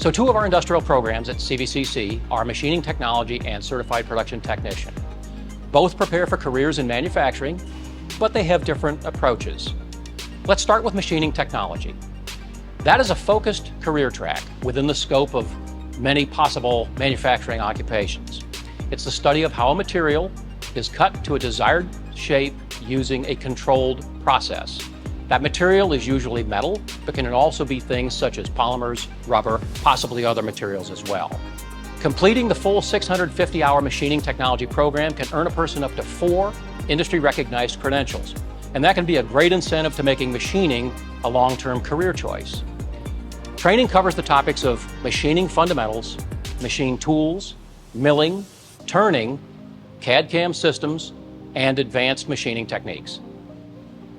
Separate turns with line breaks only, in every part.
So two of our industrial programs at CVCC are Machining Technology and Certified Production Technician. Both prepare for careers in manufacturing, but they have different approaches. Let's start with Machining Technology. That is a focused career track within the scope of many possible manufacturing occupations. It's the study of how a material is cut to a desired shape using a controlled process. That material is usually metal, but can also be things such as polymers, rubber, possibly other materials as well. Completing the full 650-hour machining technology program can earn a person up to 4 industry-recognized credentials, and that can be a great incentive to making machining a long-term career choice. Training covers the topics of machining fundamentals, machine tools, milling, turning, CAD/CAM systems, and advanced machining techniques.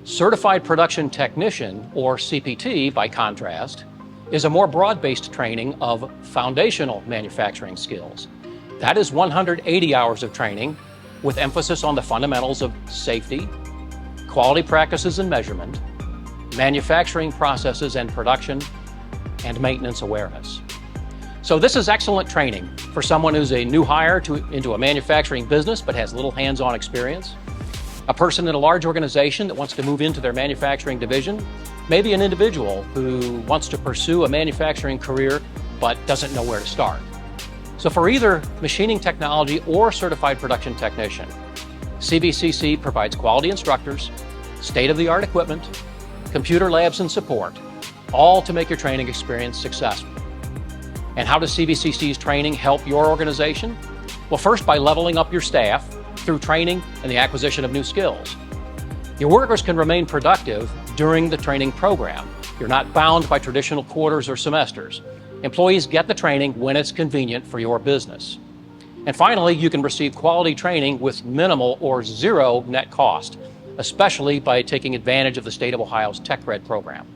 Certified Production Technician, or CPT by contrast, is a more broad-based training of foundational manufacturing skills. That is 180 hours of training with emphasis on the fundamentals of safety, quality practices and measurement, manufacturing processes and production, and maintenance awareness. So this is excellent training for someone who's a new hire into a manufacturing business but has little hands-on experience, a person in a large organization that wants to move into their manufacturing division, maybe an individual who wants to pursue a manufacturing career but doesn't know where to start. So for either machining technology or certified production technician, CVCC provides quality instructors, state-of-the-art equipment, computer labs and support, all to make your training experience successful. And how does CVCC's training help your organization? Well, first by leveling up your staff through training and the acquisition of new skills. Your workers can remain productive during the training program. You're not bound by traditional quarters or semesters. Employees get the training when it's convenient for your business. And finally, you can receive quality training with minimal or zero net cost, especially by taking advantage of the state of Ohio's TechRed program.